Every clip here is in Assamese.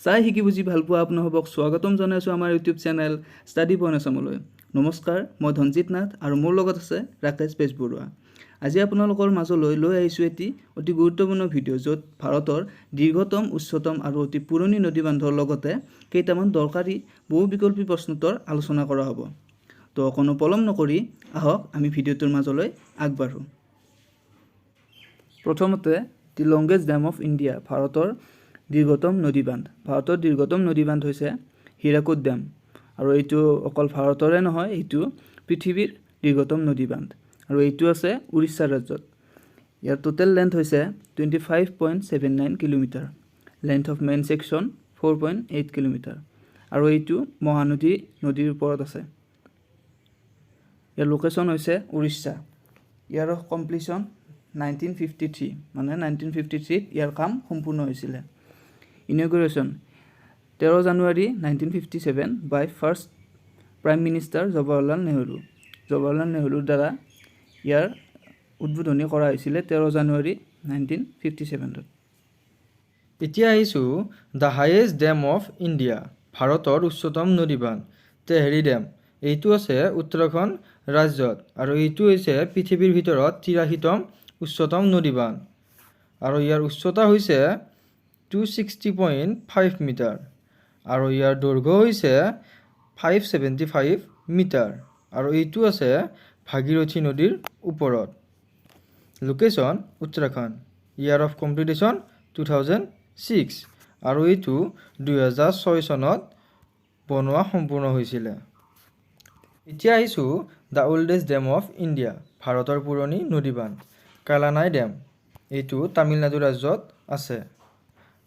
চাই শিকি বুজি ভাল পোৱা আপোনালোকক স্বাগতম জনাইছোঁ আমাৰ ইউটিউব চেনেল ষ্টাডি পইণ্ট আছামলৈ। নমস্কাৰ, মই ধনজিত নাথ আৰু মোৰ লগত আছে ৰাকেশ বেজবৰুৱা। আজি আপোনালোকৰ মাজলৈ লৈ আহিছোঁ এটি অতি গুৰুত্বপূৰ্ণ ভিডিঅ' য'ত ভাৰতৰ দীৰ্ঘতম, উচ্চতম আৰু অতি পুৰণি নদীবান্ধৰ লগতে কেইটামান দৰকাৰী বহু বিকল্পী প্ৰশ্নোত্তৰ আলোচনা কৰা হ'ব। তো কোনো পলম নকৰি আহক আমি ভিডিঅ'টোৰ মাজলৈ আগবাঢ়োঁ। প্ৰথমতে দি লংগেষ্ট ডেম অফ ইণ্ডিয়া, ভাৰতৰ দীৰ্ঘতম নদীবান্ধ। ভাৰতৰ দীৰ্ঘতম নদীবান্ধ হৈছে হীৰাকুদ ডেম আৰু এইটো অকল ভাৰতৰে নহয়, এইটো পৃথিৱীৰ দীৰ্ঘতম নদীবান্ধ আৰু এইটো আছে উৰিষ্যা ৰাজ্যত। ইয়াৰ টোটেল লেন্থ হৈছে 25.79 kilometre, length of main section 4.8 kilometre আৰু এইটো মহানদী নদীৰ ওপৰত আছে। ইয়াৰ লোকেশ্যন হৈছে উৰিষ্যা। ইয়াৰ কমপ্লিশ্যন 1953, মানে 1953 ইয়াৰ কাম সম্পূৰ্ণ হৈছিলে। Inauguration 13 January 1957 by first prime minister Jawaharlal Nehru. Jawaharlal নেহৰুৰ দ্বাৰা ইয়াৰ উদ্বোধনী কৰা হৈছিলে 13 জানুৱাৰী 1957। এতিয়া আহিছোঁ the highest dam of India, ভাৰতৰ উচ্চতম নদীবান্ধ তেহৰী ডেম। এইটো আছে উত্তৰাখণ্ড ৰাজ্যত আৰু এইটো হৈছে পৃথিৱীৰ ভিতৰত 83তম উচ্চতম নদীবান্ধ আৰু ইয়াৰ উচ্চতা হৈছে 260.5 মিটাৰ আৰু ইয়াৰ দৈৰ্ঘ্য হৈছে 575 মিটাৰ আৰু এইটো আছে ভাগীৰথী নদীৰ ওপৰত। লোকেশ্যন উত্তৰাখণ্ড। ইয়াৰ অফ কমপ্লিটেশ্যন 2006 আৰু এইটো 2006 চনত বনোৱা সম্পূৰ্ণ হৈছিলে। এতিয়া আহিছোঁ দ্য ওল্ডেষ্ট ডেম অফ ইণ্ডিয়া, ভাৰতৰ পুৰণি নদীবান্ধ কালানাই ডেম। এইটো তামিলনাডু ৰাজ্যত আছে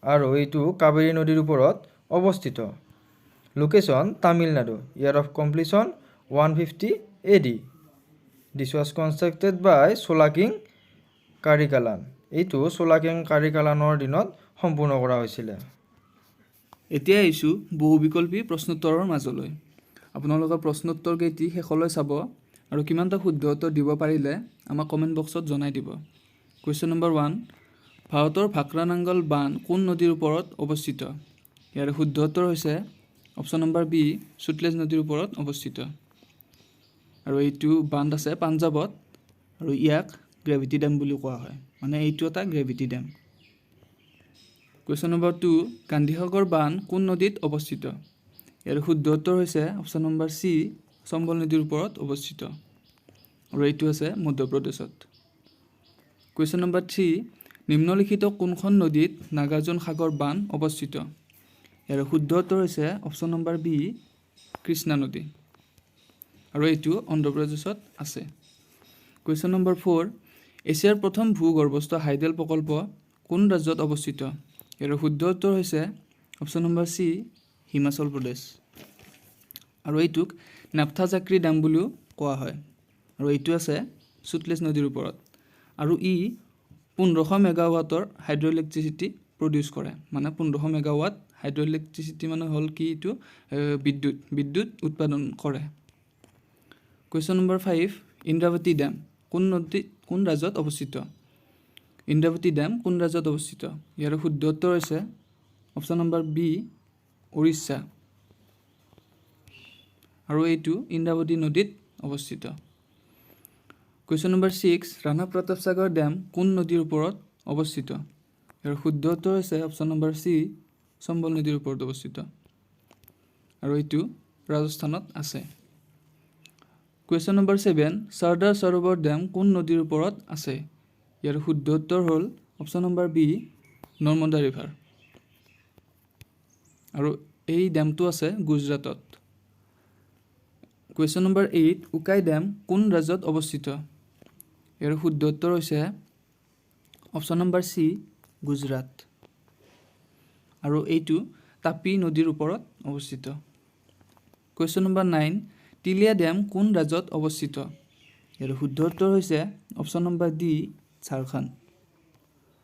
আৰু এইটো কাবেৰী নদীৰ ওপৰত অৱস্থিত। লোকেশ্যন তামিলনাডু। ইয়াৰ of completion 150 AD। This was constructed by Chola king Karikalan. এইটো চোলাকিং কাৰিকালানৰ দিনত সম্পূৰ্ণ কৰা হৈছিলে। এতিয়া আহিছোঁ বহু বিকল্পী প্ৰশ্নোত্তৰৰ মাজলৈ। আপোনালোকে প্ৰশ্নোত্তৰ কেইটি শেষলৈ চাব আৰু কিমানটা শুদ্ধ উত্তৰ দিব পাৰিলে আমাক কমেণ্ট বক্সত জনাই দিব। কুৱেশ্যন নম্বৰ 1, ভাৰতৰ ভাক্ৰানাংগল বান্ধ কোন নদীৰ ওপৰত অৱস্থিত? ইয়াৰ শুদ্ধ উত্তৰ হৈছে অপশ্যন নম্বৰ বি, সুতলেজ নদীৰ ওপৰত অৱস্থিত আৰু এইটো বান্ধ আছে পাঞ্জাৱত আৰু ইয়াক গ্ৰেভিটি ডেম বুলি কোৱা হয়, মানে এইটো এটা গ্ৰেভিটি ডেম। কুৱেশ্যন নম্বৰ 2, গান্ধীসাগৰ বান্ধ কোন নদীত অৱস্থিত? ইয়াৰ শুদ্ধ উত্তৰ হৈছে অপশ্যন নম্বৰ চি, চম্বল নদীৰ ওপৰত অৱস্থিত আৰু এইটো আছে মধ্যপ্ৰদেশত। কুৱেশ্যন নম্বৰ 3, নিম্নলিখিত কোনখন নদীত নাগাৰ্জুন সাগৰ বান্ধ অৱস্থিত? ইয়াৰ শুদ্ধ উত্তৰ হৈছে অপশ্যন নম্বৰ বি, কৃষ্ণা নদী আৰু এইটো অন্ধ্ৰপ্ৰদেশত আছে। কুৱেশ্যন নম্বৰ 4, এছিয়াৰ প্ৰথম ভূগৰ্ভস্থ হাইডেল প্ৰকল্প কোন ৰাজ্যত অৱস্থিত? ইয়াৰ শুদ্ধ উত্তৰ হৈছে option number C, Himachal Pradesh আৰু এইটোক নাপথাজাক্ৰী ডেম বুলিও কোৱা হয় আৰু এইটো আছে সুতলেজ নদীৰ ওপৰত আৰু ই 1500 মেগাৱাটৰ হাইড্ৰ' ইলেক্ট্ৰিচিটি প্ৰডিউচ কৰে, মানে 1500 মেগাৱাট হাইড্ৰ' ইলেক্ট্ৰিচিটি মানে হ'ল কি, এইটো বিদ্যুৎ উৎপাদন কৰে। কুৱেশ্যন নম্বৰ 5, ইন্দ্ৰাৱতী ডেম কোন ৰাজ্যত অৱস্থিত? ইন্দ্ৰাৱতী ডেম কোন ৰাজ্যত অৱস্থিত? ইয়াৰ শুদ্ধ উত্তৰ হৈছে অপশ্যন নম্বৰ বি, উৰিষ্যা আৰু এইটো ইন্দ্ৰাৱতী নদীত অৱস্থিত। কুৱেশ্যন নম্বৰ 6, ৰাণা প্ৰতাপ সাগৰ ডেম কোন নদীৰ ওপৰত অৱস্থিত? ইয়াৰ শুদ্ধ উত্তৰ হৈছে অপশ্যন নম্বৰ চি, চম্বল নদীৰ ওপৰত অৱস্থিত আৰু এইটো ৰাজস্থানত আছে। Question number 7, Sardar Sarovar dam কোন নদীৰ ওপৰত আছে? ইয়াৰ শুদ্ধ উত্তৰ হ'ল option number B, Narmada river আৰু এই ডেমটো আছে গুজৰাটত। কুৱেশ্যন নম্বৰ 8, উকাই ডেম কোন ৰাজ্যত অৱস্থিত? ইয়াৰ শুদ্ধ উত্তৰ হৈছে অপশ্যন নম্বৰ চি, গুজৰাট আৰু এইটো তাপি নদীৰ ওপৰত অৱস্থিত। কুৱেশ্যন নম্বৰ 9, তিলিয়া ডেম কোন ৰাজ্যত অৱস্থিত? ইয়াৰ শুদ্ধ উত্তৰ হৈছে অপশ্যন নম্বৰ ডি, ঝাৰখণ্ড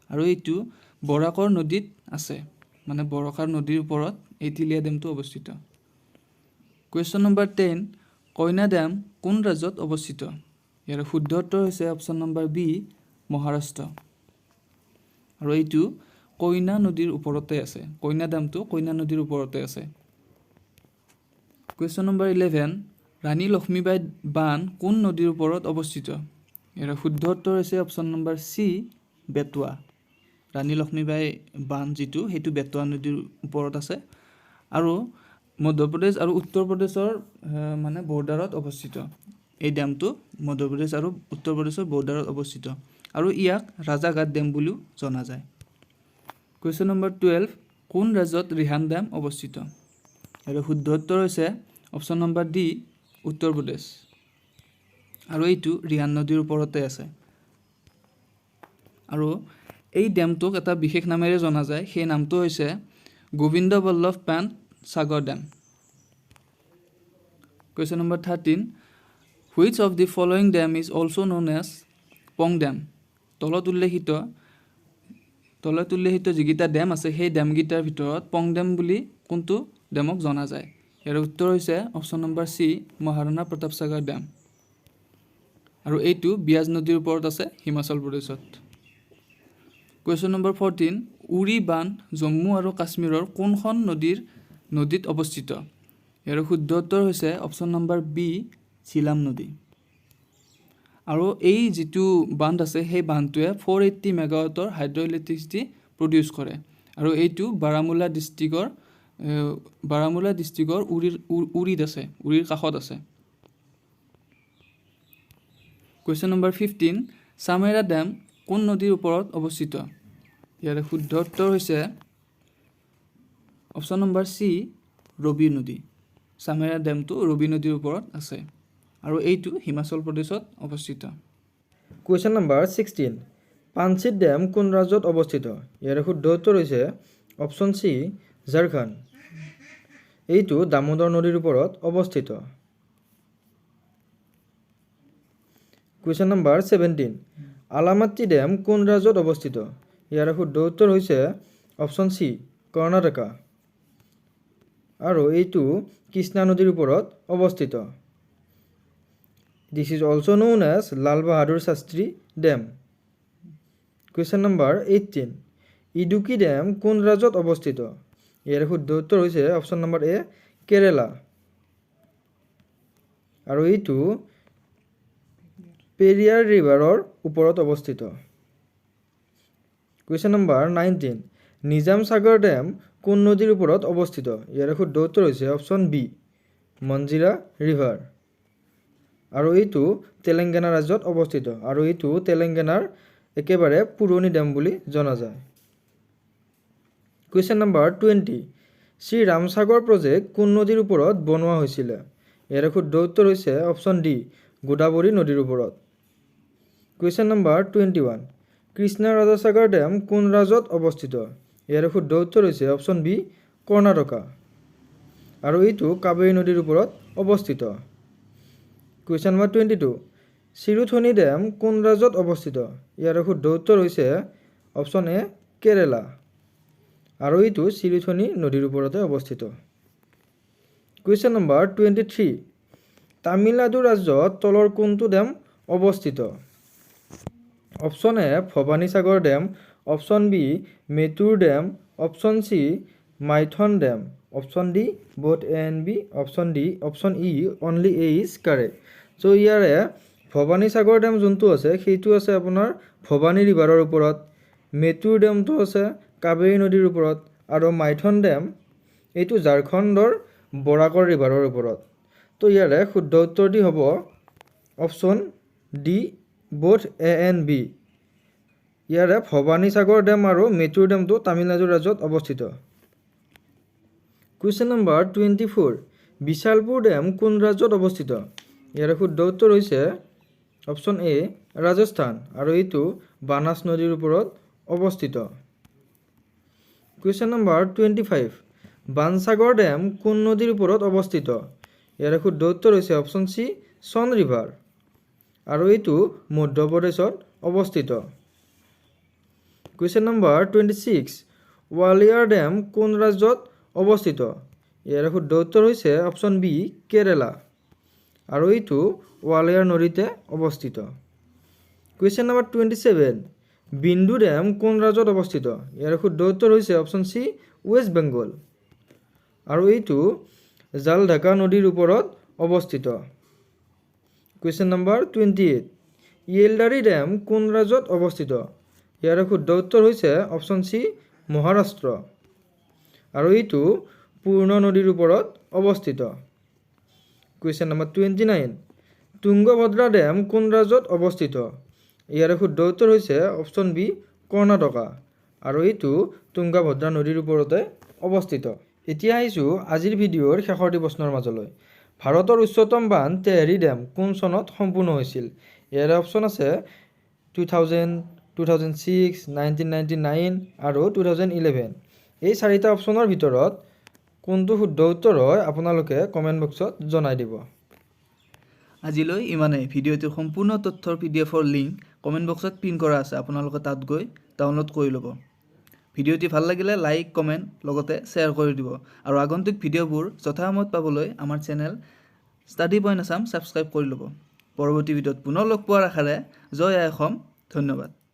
আৰু এইটো বৰাকৰ নদীত আছে, মানে বৰকাৰ নদীৰ ওপৰত এই তিলিয়া ডেমটো অৱস্থিত। কুৱেশ্যন নম্বৰ 10, কইনা ডেম কোন ৰাজ্যত অৱস্থিত? ইয়াৰ শুদ্ধ উত্তৰ হৈছে অপশ্যন নম্বৰ বি, মহাৰাষ্ট্ৰ আৰু এইটো কইনা নদীৰ ওপৰতে আছে কইনা ডেমটো কইনা নদীৰ ওপৰতে আছে কুৱেশ্যন নম্বৰ 11 ৰাণী লক্ষ্মীবাই বান্ধ কোন নদীৰ ওপৰত অৱস্থিত ইয়াৰ শুদ্ধ উত্তৰ হৈছে অপশ্যন নম্বৰ সি বেটুৱা ৰাণী লক্ষ্মীবাই বান্ধ যিটো সেইটো বেটুৱা নদীৰ ওপৰত আছে আৰু মধ্যপ্ৰদেশ আৰু উত্তৰ প্ৰদেশৰ মানে বৰ্ডাৰত অৱস্থিত এই ডেমটো মধ্যপ্ৰদেশ আৰু উত্তৰ প্ৰদেশৰ বৰ্ডাৰত অৱস্থিত আৰু ইয়াক ৰাজাঘাট ডেম বুলিও জনা যায় কুৱেশ্যন নম্বৰ 12 কোন ৰাজ্যত ৰিহান ডেম অৱস্থিত ইয়াৰ শুদ্ধ উত্তৰ হৈছে option number D Uttar Pradesh আৰু এইটো ৰিহান নদীৰ ওপৰতে আছে আৰু এই ডেমটোক এটা বিশেষ নামেৰে জনা যায় সেই নামটো হৈছে Govind Ballabh Pant Sagar dam question number 13 which of the following dam is also known as Pong Dam তলত উল্লেখিত যিকেইটা ডেম আছে সেই ডেমকেইটাৰ ভিতৰত পং ডেম বুলি কোনটো ডেমক জনা যায় ইয়াৰ উত্তৰ হৈছে অপশ্যন নম্বৰ সি মহাৰাণা প্ৰতাপ সাগৰ ডেম আৰু এইটো বিয়াজ নদীৰ ওপৰত আছে হিমাচল প্ৰদেশত কুৱেশ্যন নম্বৰ 14 উৰি বান্ধ জম্মু আৰু কাশ্মীৰৰ কোনখন নদীত অৱস্থিত ইয়াৰ শুদ্ধ উত্তৰ হৈছে অপশ্যন নম্বৰ বি ঝিলাম নদী আৰু এই যিটো বান্ধ আছে সেই বান্ধটোৱে 480 মেগাৱাটৰ হাইড্ৰ ইলেক্ট্ৰিচিটি প্ৰডিউচ কৰে আৰু এইটো বাৰামুলা ডিষ্ট্ৰিক্টৰ উৰিৰ কাষত আছে কুৱেশ্যন নম্বৰ 15 চামেৰা ডেম কোন নদীৰ ওপৰত অৱস্থিত ইয়াৰ শুদ্ধ উত্তৰ হৈছে অপশ্যন নম্বৰ সি ৰবি নদী চামেৰা ডেমটো ৰবি নদীৰ ওপৰত আছে আৰু এইটো হিমাচল প্ৰদেশত অৱস্থিত কুৱেশ্যন নম্বৰ 16 পাঞ্চিত ডেম কোন ৰাজ্যত অৱস্থিত ইয়াৰ শুদ্ধ উত্তৰ হৈছে অপশ্যন সি ঝাৰখণ্ড এইটো দামোদৰ নদীৰ ওপৰত অৱস্থিত কুৱেশ্যন নম্বৰ 17 আলামাত্তি ডেম কোন ৰাজ্যত অৱস্থিত ইয়াৰ শুদ্ধ উত্তৰ হৈছে অপশ্যন সি কৰ্ণাটকা আৰু এইটো কৃষ্ণা নদীৰ ওপৰত অৱস্থিত This is also known as Lal Bahadur Shastri Dam. Question number 18. Idukki Dam কোন ৰাজ্যত অৱস্থিত ইয়াৰ শুদ্ধ উত্তৰ হৈছে অপশ্যন নম্বৰ এ কেৰালা আৰু এইটো পেৰিয়াৰ ৰিভাৰৰ ওপৰত অৱস্থিত কুৱেশ্যন নম্বৰ 19 নিজাম সাগৰ ডেম কোন নদীৰ ওপৰত অৱস্থিত ইয়াৰ শুদ্ধ উত্তৰ হৈছে অপশ্যন বি মঞ্জিৰা ৰিভাৰ আৰু এইটো তেলেংগানা ৰাজ্যত অৱস্থিত আৰু এইটো তেলেংগানাৰ একেবাৰে পুৰণি ডেম বুলি জনা যায় question number 20 Shri Ramsagar project কোন নদীৰ ওপৰত বনোৱা হৈছিল ইয়াৰ শুদ্ধ উত্তৰ হৈছে অপশ্যন ডি গোদাবৰী নদীৰ ওপৰত কুৱেশ্যন নম্বৰ 21 কৃষ্ণা ৰাজাসাগৰ ডেম কোন ৰাজ্যত অৱস্থিত ইয়াৰ শুদ্ধ উত্তৰ হৈছে অপশ্যন বি কৰ্ণাটকা আৰু এইটো কাবেৰী নদীৰ ওপৰত অৱস্থিত কুৱেশ্যন নম্বৰ 22 চিৰুথনি ডেম কোন ৰাজ্যত অৱস্থিত ইয়াৰ শুদ্ধ উত্তৰ হৈছে অপশ্যন এ কেৰালা আৰু এইটো চিৰুথনি নদীৰ ওপৰতে অৱস্থিত কুৱেশ্যন নম্বৰ 23 তামিলনাডু ৰাজ্যত তলৰ কোনটো ডেম অৱস্থিত option A Bhavani Sagar dam option B Mettur dam option C Maithon dam option D both A and B option E only A is correct so ইয়াৰে ভৱানী সাগৰ ডেম যোনটো আছে সেইটো আছে আপোনাৰ ভৱানী ৰিভাৰৰ ওপৰত মেটুৰ ডেমটো আছে কাবেৰী নদীৰ ওপৰত আৰু মাইথন ডেম এইটো ঝাৰখণ্ডৰ বৰাকৰ ৰিভাৰৰ ওপৰত তো ইয়াৰে শুদ্ধ উত্তৰটি হ'ব option D both A and B ইয়াৰে ভৱানী সাগৰ ডেম আৰু মেটুৰ ডেমটো তামিলনাডু ৰাজ্যত অৱস্থিত কুৱেশ্যন নম্বৰ 24 বিশালপুৰ ডেম কোন ৰাজ্যত অৱস্থিত ইয়াৰ শুদ্ধ উত্তৰ হৈছে অপশ্যন এ ৰাজস্থান আৰু এইটো বানাস নদীৰ ওপৰত অৱস্থিত কুৱেশ্যন নম্বৰ 25 বানসাগৰ ডেম কোন নদীৰ ওপৰত অৱস্থিত ইয়াৰ শুদ্ধ উত্তৰ হৈছে অপশ্যন চি সন ৰিভাৰ আৰু এইটো মধ্যপ্ৰদেশত অৱস্থিত কুৱেশ্যন নম্বৰ 26 ৱালিয়াৰ ডেম কোন ৰাজ্যত অৱস্থিত ইয়াৰ শুদ্ধ উত্তৰ হৈছে অপশ্যন বি কেৰালা আৰু এইটো ৱালিয়াৰ নদীতে অৱস্থিত কুৱেশ্যন নম্বৰ 27 বিন্দু ডেম কোন ৰাজ্যত অৱস্থিত ইয়াৰ শুদ্ধ উত্তৰ হৈছে অপশ্যন চি ৱেষ্ট বেংগল আৰু এইটো জালঢাকা নদীৰ ওপৰত অৱস্থিত কুৱেশ্যন নম্বৰ 28 য়েলদাৰি ডেম কোন ৰাজ্যত অৱস্থিত ইয়াৰ শুদ্ধ উত্তৰ হৈছে অপশ্যন চি মহাৰাষ্ট্ৰ আৰু এইটো পূৰ্ণ নদীৰ ওপৰত অৱস্থিত কুৱেশ্যন নম্বৰ 29 তুংগভদ্ৰা ডেম কোন ৰাজ্যত অৱস্থিত ইয়াৰ শুদ্ধ উত্তৰ হৈছে অপশ্যন বি কৰ্ণাটকা আৰু এইটো তুংগভদ্ৰা নদীৰ ওপৰতে অৱস্থিত এতিয়া আহিছোঁ আজিৰ ভিডিঅ'ৰ শেষৰটি প্ৰশ্নৰ মাজলৈ ভাৰতৰ উচ্চতম বান্ধ তেহৰী ডেম কোন চনত সম্পূৰ্ণ হৈছিল ইয়াৰ অপশ্যন আছে 2000 2006 1999 আৰু 2011 এই চাৰিটা অপশ্যনৰ ভিতৰত কোনটো শুদ্ধ উত্তৰ হয় আপোনালোকে কমেণ্ট বক্সত জনাই দিব আজিলৈ ইমানেই ভিডিঅ'টোৰ সম্পূৰ্ণ তথ্যৰ PDF-ৰ লিংক কমেণ্ট বক্সত পিন কৰা আছে আপোনালোকে তাত গৈ ডাউনলোড কৰি ল'ব ভিডিঅ'টি ভাল লাগিলে লাইক কমেণ্ট লগতে শ্বেয়াৰ কৰি দিব আৰু আগন্তুক ভিডিঅ'বোৰ যথাসময়ত পাবলৈ আমাৰ channel study point Assam subscribe কৰি ল'ব পৰৱৰ্তী ভিডিঅ'ত পুনৰ লগ পোৱাৰ আশাৰে জয় আই অসম ধন্যবাদ